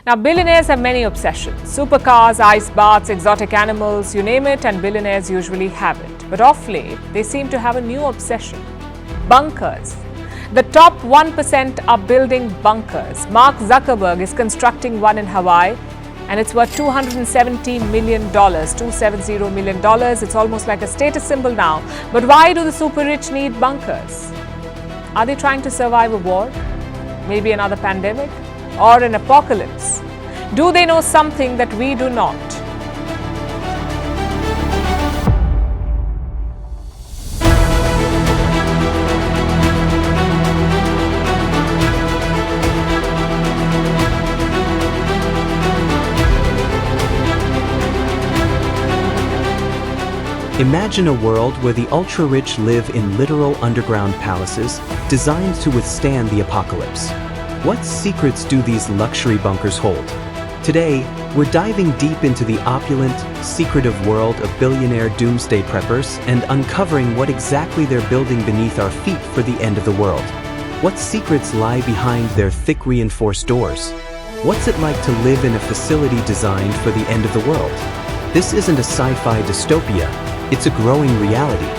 Now, billionaires have many obsessions. Supercars, ice baths, exotic animals, you name it, and billionaires usually have it. But of late, they seem to have a new obsession: bunkers. The top 1% are building bunkers. Mark Zuckerberg is constructing one in Hawaii, and it's worth $270 million, $270 million. It's almost like a status symbol now. But why do the super rich need bunkers? Are they trying to survive a war? Maybe another pandemic? Or an apocalypse? Do they know something that we do not? Imagine a world where the ultra-rich live in literal underground palaces designed to withstand the apocalypse. What secrets do these luxury bunkers hold? Today, we're diving deep into the opulent, secretive world of billionaire doomsday preppers and uncovering what exactly they're building beneath our feet for the end of the world. What secrets lie behind their thick reinforced doors? What's it like to live in a facility designed for the end of the world? This isn't a sci-fi dystopia. It's a growing reality.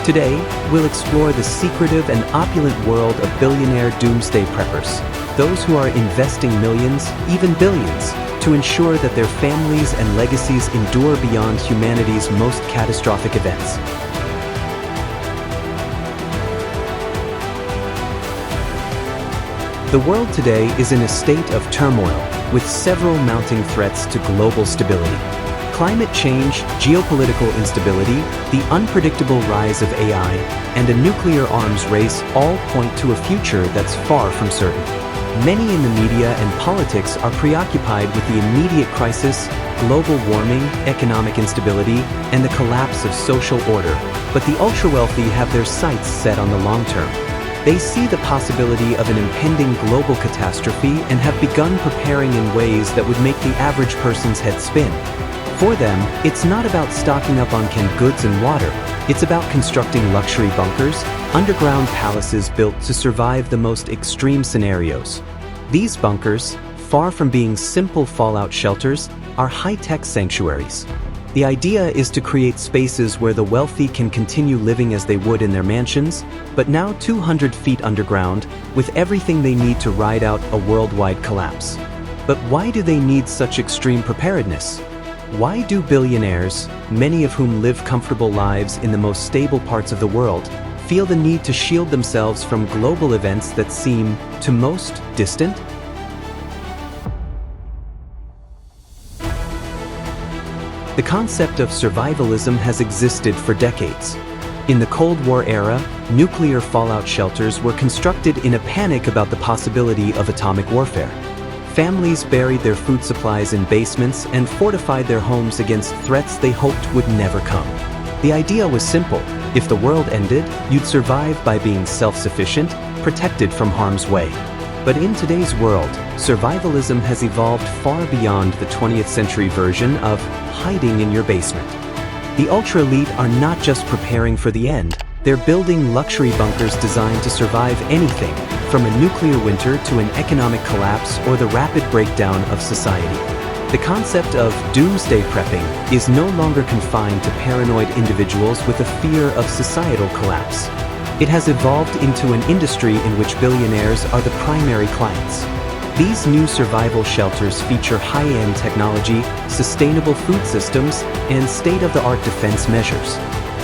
Today, we'll explore the secretive and opulent world of billionaire doomsday preppers, those who are investing millions, even billions, to ensure that their families and legacies endure beyond humanity's most catastrophic events. The world today is in a state of turmoil, with several mounting threats to global stability. Climate change, geopolitical instability, the unpredictable rise of AI, and a nuclear arms race all point to a future that's far from certain. Many in the media and politics are preoccupied with the immediate crisis, global warming, economic instability, and the collapse of social order, but the ultra-wealthy have their sights set on the long term. They see the possibility of an impending global catastrophe and have begun preparing in ways that would make the average person's head spin. For them, it's not about stocking up on canned goods and water. It's about constructing luxury bunkers, underground palaces built to survive the most extreme scenarios. These bunkers, far from being simple fallout shelters, are high-tech sanctuaries. The idea is to create spaces where the wealthy can continue living as they would in their mansions, but now 200 feet underground, with everything they need to ride out a worldwide collapse. But why do they need such extreme preparedness? Why do billionaires, many of whom live comfortable lives in the most stable parts of the world, feel the need to shield themselves from global events that seem, to most, distant? The concept of survivalism has existed for decades. In the Cold War era, nuclear fallout shelters were constructed in a panic about the possibility of atomic warfare. Families buried their food supplies in basements and fortified their homes against threats they hoped would never come. The idea was simple: if the world ended, you'd survive by being self-sufficient, protected from harm's way. But in today's world, survivalism has evolved far beyond the 20th century version of hiding in your basement. The ultra-elite are not just preparing for the end, they're building luxury bunkers designed to survive anything, from a nuclear winter to an economic collapse or the rapid breakdown of society. The concept of doomsday prepping is no longer confined to paranoid individuals with a fear of societal collapse. It has evolved into an industry in which billionaires are the primary clients. These new survival shelters feature high-end technology, sustainable food systems, and state-of-the-art defense measures.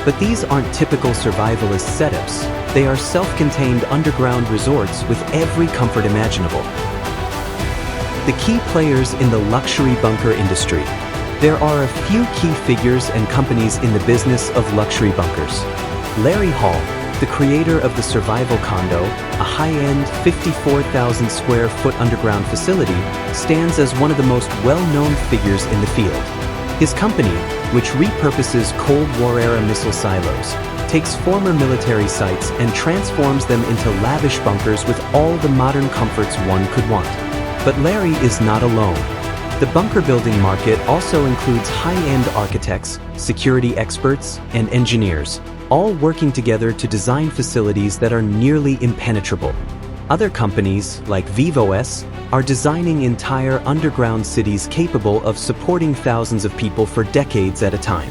But these aren't typical survivalist setups. They are self-contained underground resorts with every comfort imaginable. The key players in the luxury bunker industry. There are a few key figures and companies in the business of luxury bunkers. Larry Hall, the creator of the Survival Condo, a high-end 54,000 square foot underground facility, stands as one of the most well-known figures in the field. His company, which repurposes Cold War-era missile silos, takes former military sites and transforms them into lavish bunkers with all the modern comforts one could want. But Larry is not alone. The bunker building market also includes high-end architects, security experts, and engineers, all working together to design facilities that are nearly impenetrable. Other companies, like VivoS, are designing entire underground cities capable of supporting thousands of people for decades at a time.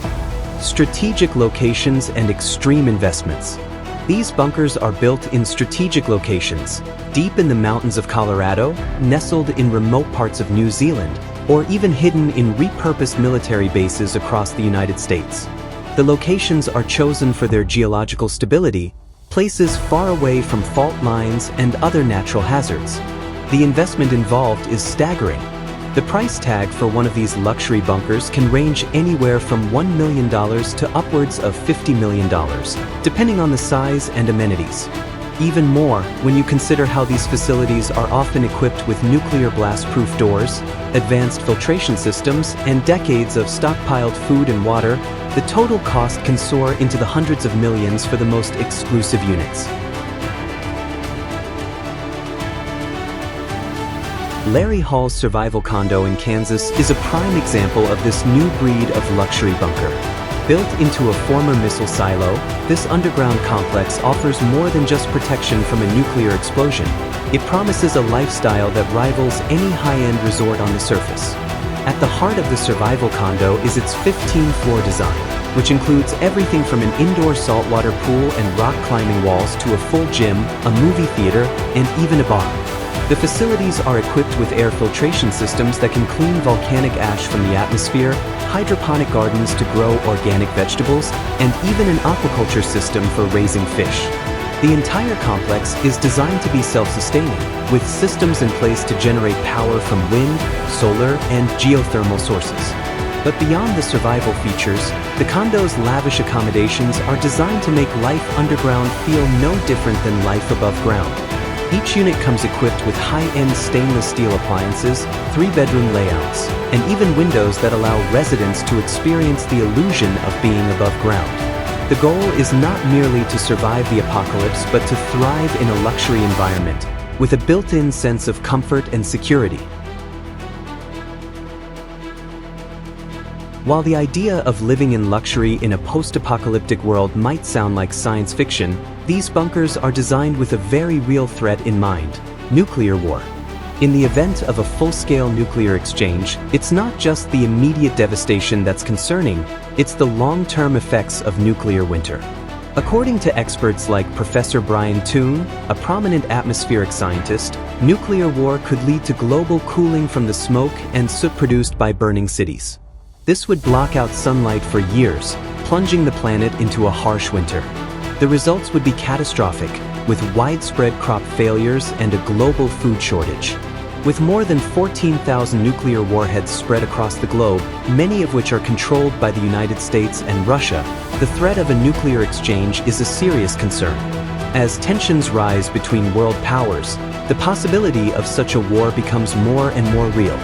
Strategic locations and extreme investments. These bunkers are built in strategic locations, deep in the mountains of Colorado, nestled in remote parts of New Zealand, or even hidden in repurposed military bases across the United States. The locations are chosen for their geological stability, places far away from fault lines and other natural hazards. The investment involved is staggering. The price tag for one of these luxury bunkers can range anywhere from $1 million to upwards of $50 million, depending on the size and amenities. Even more, when you consider how these facilities are often equipped with nuclear blast-proof doors, advanced filtration systems, and decades of stockpiled food and water, the total cost can soar into the hundreds of millions for the most exclusive units. Larry Hall's survival condo in Kansas is a prime example of this new breed of luxury bunker. Built into a former missile silo, this underground complex offers more than just protection from a nuclear explosion. It promises a lifestyle that rivals any high-end resort on the surface. At the heart of the survival condo is its 15-floor design, which includes everything from an indoor saltwater pool and rock climbing walls to a full gym, a movie theater, and even a bar. The facilities are equipped with air filtration systems that can clean volcanic ash from the atmosphere, hydroponic gardens to grow organic vegetables, and even an aquaculture system for raising fish. The entire complex is designed to be self-sustaining, with systems in place to generate power from wind, solar, and geothermal sources. But beyond the survival features, the condo's lavish accommodations are designed to make life underground feel no different than life above ground. Each unit comes equipped with high-end stainless steel appliances, 3-bedroom layouts, and even windows that allow residents to experience the illusion of being above ground. The goal is not merely to survive the apocalypse, but to thrive in a luxury environment, with a built-in sense of comfort and security. While the idea of living in luxury in a post-apocalyptic world might sound like science fiction, these bunkers are designed with a very real threat in mind: nuclear war. In the event of a full-scale nuclear exchange, it's not just the immediate devastation that's concerning, it's the long-term effects of nuclear winter. According to experts like Professor Brian Toon, a prominent atmospheric scientist, nuclear war could lead to global cooling from the smoke and soot produced by burning cities. This would block out sunlight for years, plunging the planet into a harsh winter. The results would be catastrophic, with widespread crop failures and a global food shortage. With more than 14,000 nuclear warheads spread across the globe, many of which are controlled by the United States and Russia, the threat of a nuclear exchange is a serious concern. As tensions rise between world powers, the possibility of such a war becomes more and more real.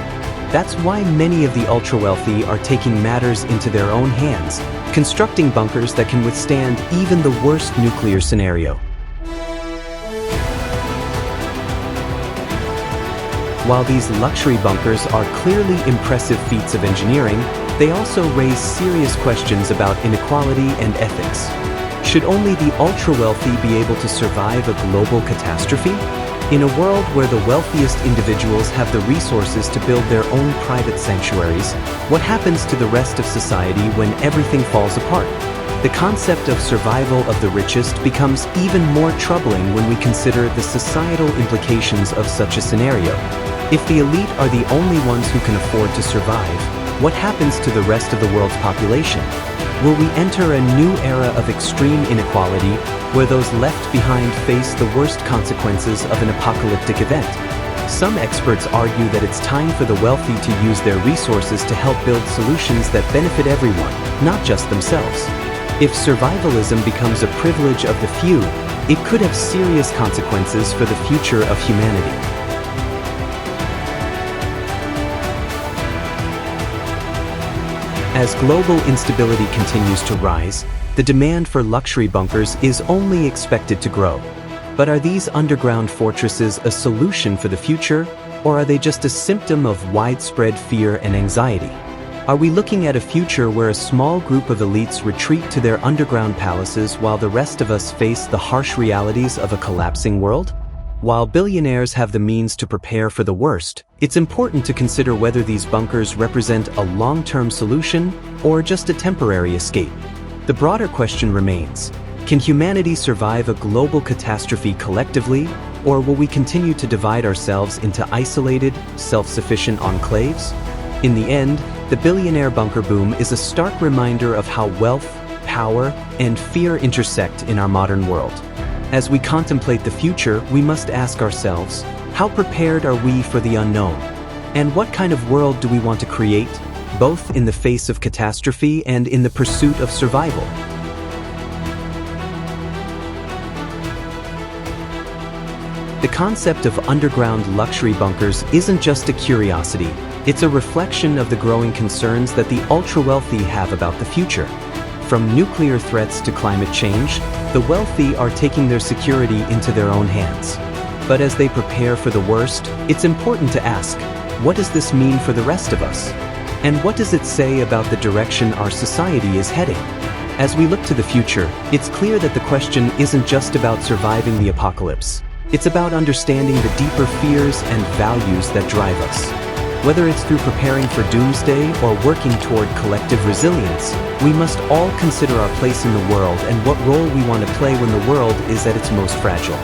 That's why many of the ultra-wealthy are taking matters into their own hands, constructing bunkers that can withstand even the worst nuclear scenario. While these luxury bunkers are clearly impressive feats of engineering, they also raise serious questions about inequality and ethics. Should only the ultra-wealthy be able to survive a global catastrophe? In a world where the wealthiest individuals have the resources to build their own private sanctuaries, what happens to the rest of society when everything falls apart? The concept of survival of the richest becomes even more troubling when we consider the societal implications of such a scenario. If the elite are the only ones who can afford to survive, what happens to the rest of the world's population? Will we enter a new era of extreme inequality, where those left behind face the worst consequences of an apocalyptic event? Some experts argue that it's time for the wealthy to use their resources to help build solutions that benefit everyone, not just themselves. If survivalism becomes a privilege of the few, it could have serious consequences for the future of humanity. As global instability continues to rise, the demand for luxury bunkers is only expected to grow. But are these underground fortresses a solution for the future, or are they just a symptom of widespread fear and anxiety? Are we looking at a future where a small group of elites retreat to their underground palaces while the rest of us face the harsh realities of a collapsing world? While billionaires have the means to prepare for the worst, it's important to consider whether these bunkers represent a long-term solution or just a temporary escape. The broader question remains: can humanity survive a global catastrophe collectively, or will we continue to divide ourselves into isolated, self-sufficient enclaves? In the end, the billionaire bunker boom is a stark reminder of how wealth, power, and fear intersect in our modern world. As we contemplate the future, we must ask ourselves, how prepared are we for the unknown? And what kind of world do we want to create, both in the face of catastrophe and in the pursuit of survival? The concept of underground luxury bunkers isn't just a curiosity, it's a reflection of the growing concerns that the ultra-wealthy have about the future. From nuclear threats to climate change, the wealthy are taking their security into their own hands. But as they prepare for the worst, it's important to ask, what does this mean for the rest of us? And what does it say about the direction our society is heading? As we look to the future, it's clear that the question isn't just about surviving the apocalypse. It's about understanding the deeper fears and values that drive us. Whether it's through preparing for doomsday or working toward collective resilience, we must all consider our place in the world and what role we want to play when the world is at its most fragile.